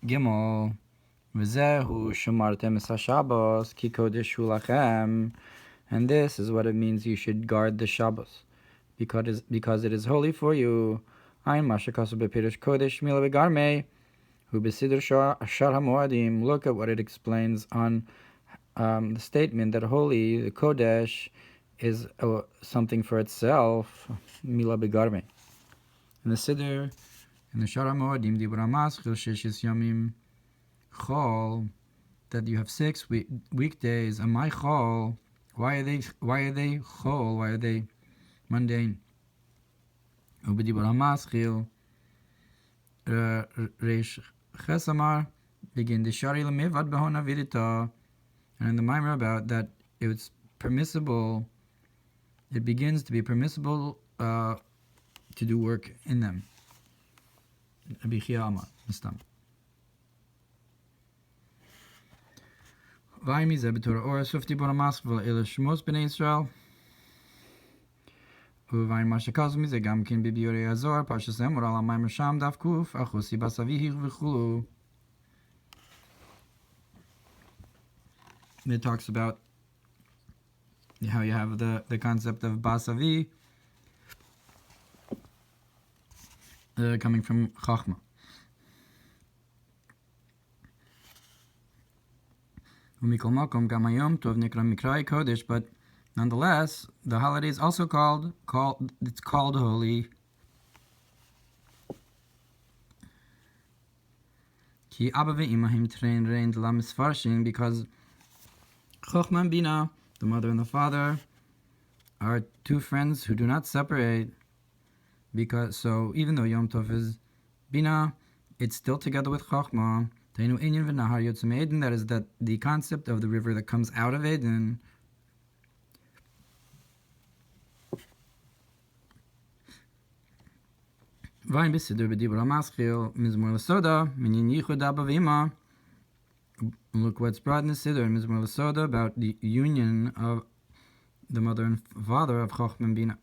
Gimel. V'zehu shamartem es haShabbos ki kodesh hu lachem. And this is what it means you should guard the Shabbos, because it is holy for you. Ein mashakasu bepirush kodesh mila begarmei hu besidur shar hamoadim. Look at what it explains on the statement that holy, the kodesh, is something for itself. Mila begarmei. In the siddur, in the shar hamoadim dibur hamaschil sheshis yamim chol, that you have 6 weekdays. And my chol, why are they chol? Why are they mundane? Ubedibur hamaschil reish chesamar begin the shari lemevad behona vidita. And in the Mamar about that, it's permissible. It begins to be permissible to do work in them. Abichia amar mistam. Vaymi ze b'Torah or sufti b'Ramasch v'el shmos b'nei Yisrael. Uvayim mashakazmi ze gam kin b'biurei Hazor parshas Emor al Mamar sham daf kuf achusi basavihi v'chulu. It talks about how you have the concept of basavi coming from chachma. But nonetheless, the holiday is also called holy. Because Chochma and Bina, the mother and the father, are 2 friends who do not separate. So even though Yom Tov is Bina, it's still together with Chochma. That is that the concept of the river that comes out of Eden. Look what's brought in the Siddur in Mizmor L'Soda about the union of the mother and father of Chochma and Bina.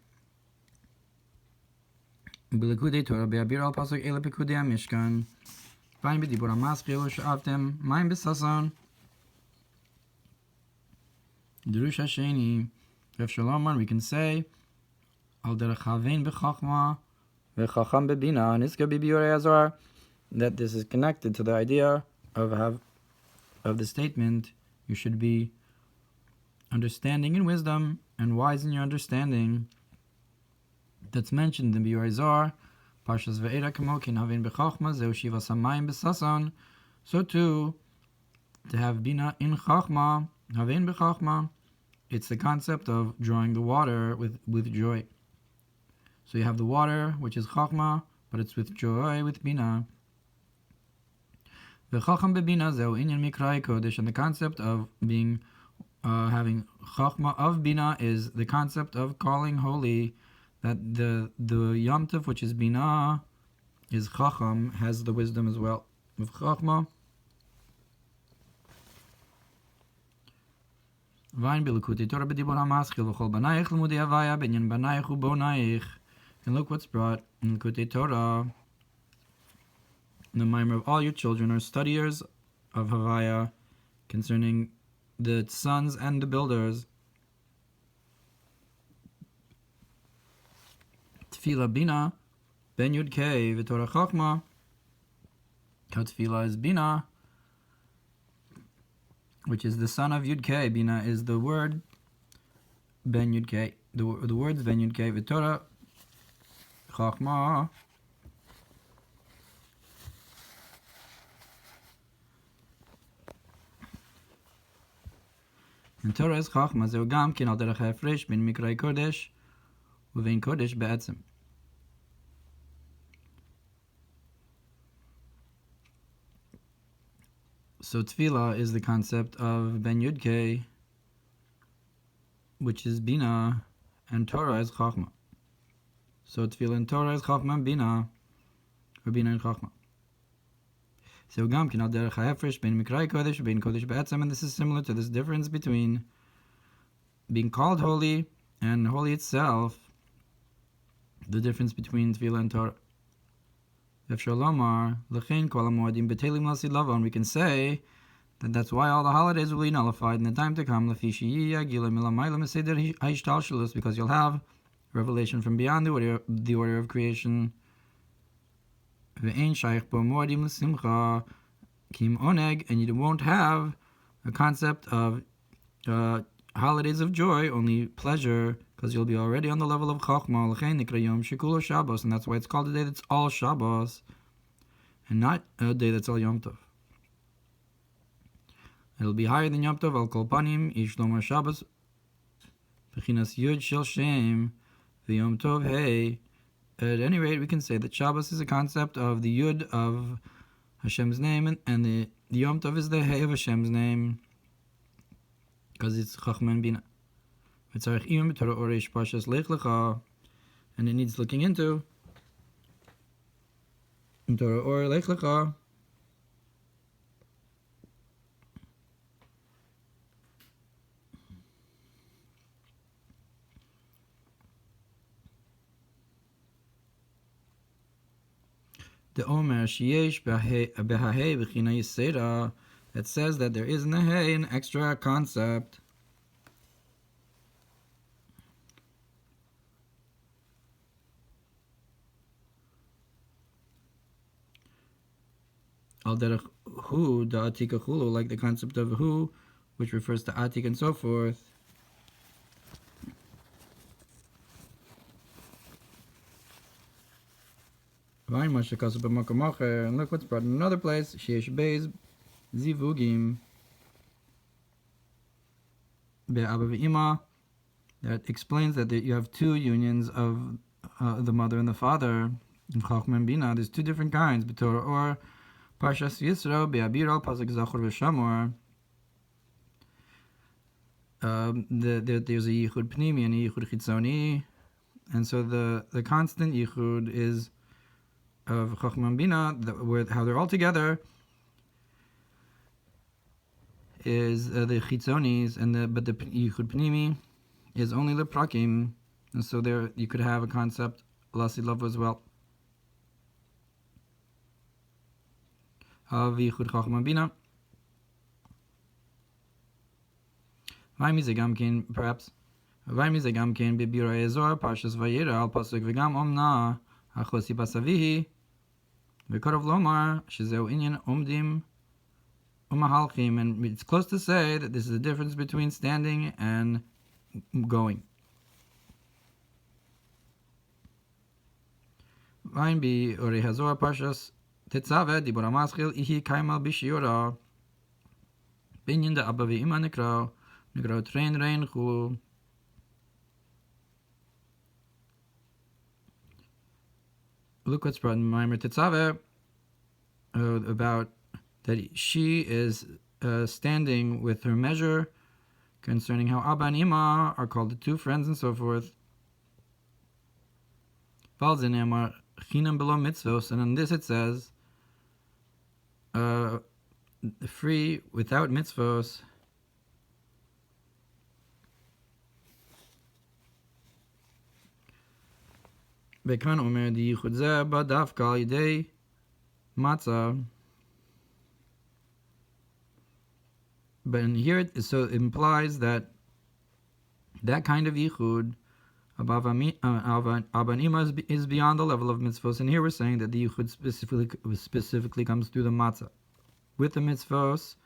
B'Likudei Torah be'abir al pasuk ele pekudei Mishkan. Vayim b'dibur hamaschil u'sha'avtem mayim b'sason. Drush hasheni. Rav Shalom, we can say al derech havein b'chachma v'chacham b'bina niska b'biurei Hazor, that this is connected to the idea of the statement, you should be understanding in wisdom and wise in your understanding. That's mentioned in Biur Hazor, Parshas Vayikra kamo kin havin b'chachma zeu shivas hamayim b'sason. So too, to have bina in chachma, havin b'chachma, it's the concept of drawing the water with joy. So you have the water, which is chachma, but it's with joy, with bina. V'chacham b'bina zeu inyan mikrai kodesh, and the concept of being having chachma of bina is the concept of calling holy. That the Yom Tov, which is bina, is chacham, has the wisdom as well. With chachma, vayin b'Likutei Torah b'dibur hamaschil v'chol banayich l'mudei havaya b'inyan banayich u'bonayich. And look what's brought in Likutei Torah. The Mamar of all your children are studiers of Havaya concerning the sons and the builders. Tefillah Bina ben Yud Kei v'Torah Chachma. Tefillah is Bina, which is the son of Yud Kei. Bina is the word ben Yud Kei. The words ben Yud Kei v'Torah Chachma. And Torah is Chachma. Zeu gam kin al derech ha'efresh bin mikrai kodesh uvein kodesh be'etzem. So Tefillah is the concept of Ben Yud Kei, which is Bina, and Torah is Chachma. So Tefillah and Torah is Chachma and Bina, or Bina and Chachma. So Gam Kin al derech ha'efresh ben mikrai kodesh uvein kodesh be'etzem, and this is similar to this difference between being called holy and holy itself, the difference between Tefillah and Torah. Efshar lomar l'chein kol hamoadim betelim lasid lavon. We can say that that's why all the holidays will be nullified in the time to come. Because you'll have revelation from beyond the order of creation. And you won't have a concept of holidays of joy, only pleasure, because you'll be already on the level of Chachma. And that's why it's called a day that's all Shabbos, and not a day that's all Yom Tov. It'll be higher than Yom Tov. Al kol panim ish lomar Shabbos b'chinas yud shel shem v'Yom Tov hey. At any rate, we can say that Shabbos is a concept of the yud of Hashem's name, and the Yom Tov is the hey of Hashem's name, because it's Chachma and Bina. And it needs looking into. Torah or Lech Lecha. The Omer Sheyesh Behahei B'china Yisera, that says that there is in the Hey an extra concept. Al derech hu da atika chulu, like the concept of hu, which refers to atik and so forth. And look what's brought in another place. Sheyesh beis zivugim be'aba ve'ima, that explains that you have two unions of the mother and the father. In Chachma and Bina, there's two different kinds. B'Torah or Parshas Yisro be'abiro pasuk zachor v'shamor. There's a yichud pnimi and a yichud chitzoni, and so the constant yichud is of Chachma and Bina, how they're all together, is the chitzonis, but the yichud pnimi is only leprakim, and so there you could have a concept lasid love as well of yichud Chachma and Bina. Perhaps bibira ezor parshas Vayikra al pasuk v'gam omna achosi basavihi v'karov lomar shezeu inyan omdim umahalchim, and it's close to say that this is the difference between standing and going. Vayin bi orei hazor parshas tetzaveh dibur amaschil ihi kaimal b'shiura binyan da abba v'ima nikrao trein rein chu. Look what's brought in Mamar Tetzaveh about that she is standing with her measure concerning how Abba and Ima are called the two friends and so forth. And on this it says free without mitzvos. וכאן אומר ייחוד זה בא דווקא על ידי מצה. But here it implies that kind of yichud above Abba and Ima is beyond the level of mitzvos, and here we're saying that the yichud specifically comes through the matzah with the mitzvos.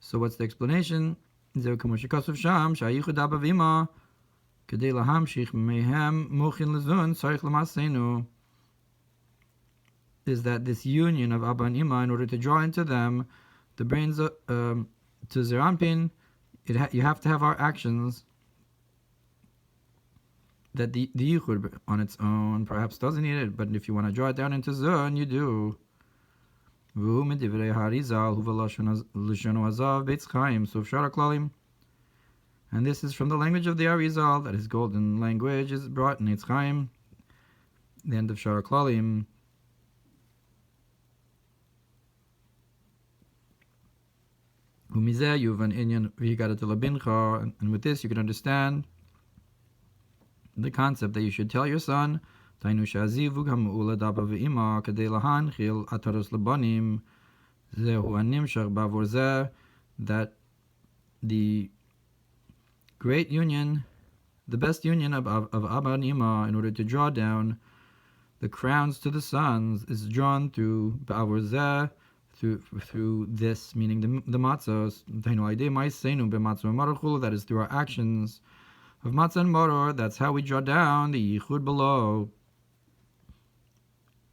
So what's the explanation? זהו כמו שכתוב שם שהייחוד אבא ואמא כדי להמשיך מהם מוכין לזון צריך למעשינו, is that this union of Abba and Ima, in order to draw into them the brains to Zeranpin, you have to have our actions. That the Yichud on its own perhaps doesn't need it, but if you want to draw it down into Zon, you do. And this is from the language of the Arizal, that his golden language is brought in Eitz Chaim, the end of Shara Klalim. And with this you can understand the concept that you should tell your son דהיינו שהזיווג המעול אבא ואמא כדי להנחיל התורות לבנים, זהו הנמשך בעבור זה, that the great union, the best union of Abba and Ima, in order to draw down the crowns to the sons, is drawn through בעבור זה, through this, meaning the matzos, that is through our actions of matzah and moror. That's how we draw down the yichud below.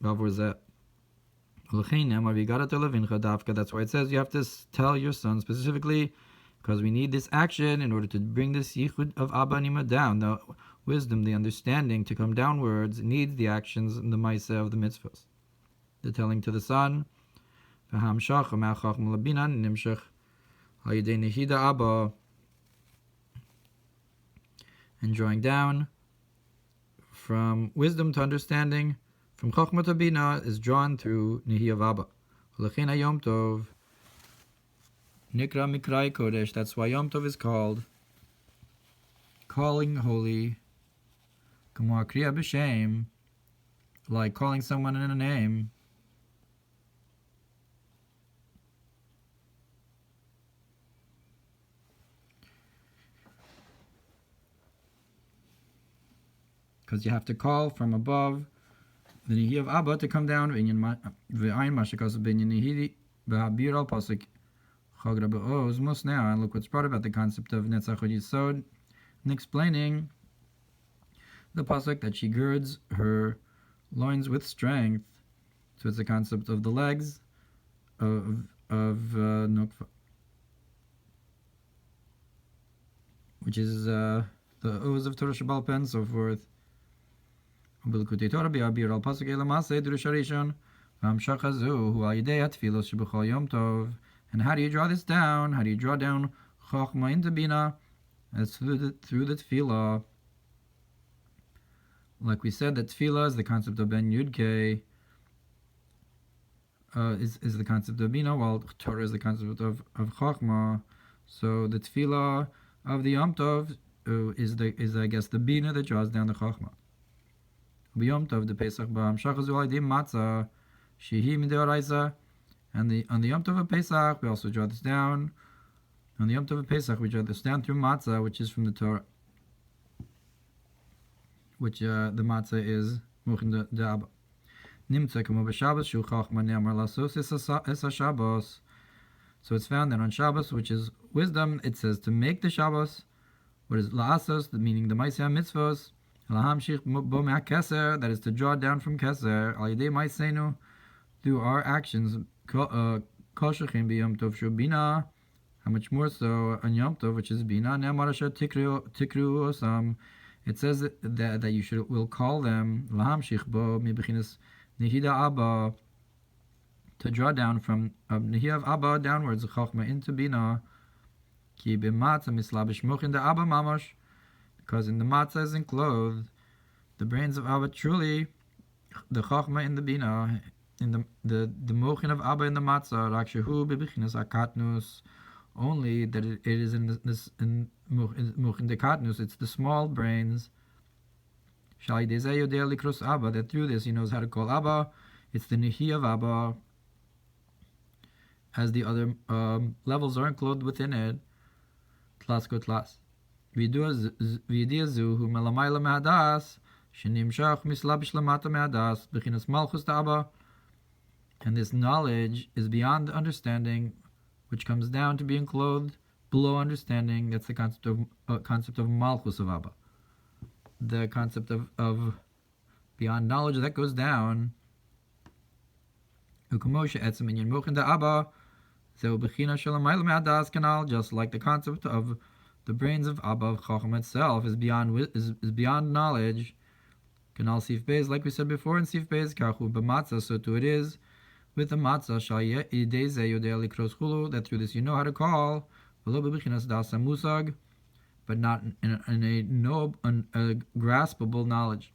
That's why it says you have to tell your son specifically, because we need this action in order to bring this yichud of Abba and Ima down. The wisdom, the understanding to come downwards needs the actions and the maaseh of the mitzvahs. The telling to the son, and drawing down from wisdom to understanding, from Chochmah to Bina, is drawn through Nihi of Abba. Yom Tov Nikra Mikrai Kodesh. That's why Yom Tov is called calling holy. Kamar Kriya B'Shem, like calling someone in a name. Because you have to call from above the Nihi of Abba to come down. Now, and look what's brought about the concept of Netzach Yisod, and explaining the pasuk that she girds her loins with strength. So it's the concept of the legs of Nukva, which is the oaths of Torah Shabbal Pen, and so forth. And how do you draw this down? How do you draw down Chochmah into Bina? That's through the tefillah. Like we said, that tefillah is the concept of Ben Yudke, is the concept of Bina, while Torah is the concept of Chochmah. So the tefillah of the Yom Tov is I guess the Bina that draws down the Chochmah. B'Yom Tov the Pesach b'Hamshach zu alidei matzah shehi mideoraisa, and on the Yom Tov of Pesach we also draw this down. On the Yom Tov of Pesach we draw this down through matzah, which is from the Torah, which the matzah is mochin de Abba. Nimtza kamo b'Shabbos shu chachma ne'amar lasos es haShabbos. So it's found that on Shabbos, which is wisdom, it says to make the Shabbos. What is la'asos, meaning the maaseh mitzvos. Lahamshich bo me'akeser, that is to draw down from keser. Al yedei ma'aseinu, through our actions. Kol shechin b'Yom Tov shu bina. How much more so on Yom Tov, which is bina. Ne'amar asher tikru osam. It says that you will call them lahamshich bo mi'bechinas nehida abba, to draw down from nehida of abba downwards, chochma into bina. Ki b'matzah mislabish mochin de abba mamash, because in the matzah is enclosed the brains of Abba, truly the chochma in the bina, in the mochin of Abba in the matzah, rakshehu bebichinas akatnus, only that it is in mochin de katnus, it's the small brains. Shali dezeh yodea likros Abba, that through this he knows how to call Abba. It's the nihi of Abba, as the other levels are enclosed within it. Tlas ko tlas. V'yidiyah zu hu melamayla me'adas shenimshach mislabish lamata me'adas b'chinas malchus d'Abba, and this knowledge is beyond understanding, which comes down to being clothed below understanding. That's the concept of malchus of Abba, the concept of beyond knowledge that goes down. U'kamoshe etzem inyan mochin d'Abba zeu b'china shelamayla me'adas kanal, just like the concept of the brains of Abba, of Chacham itself, is beyond knowledge. Kanal Sif Beis, like we said before in Sif Beis, Kachu b'matzah, so too it is with the matzah, that through this you know how to call, but not in a graspable knowledge.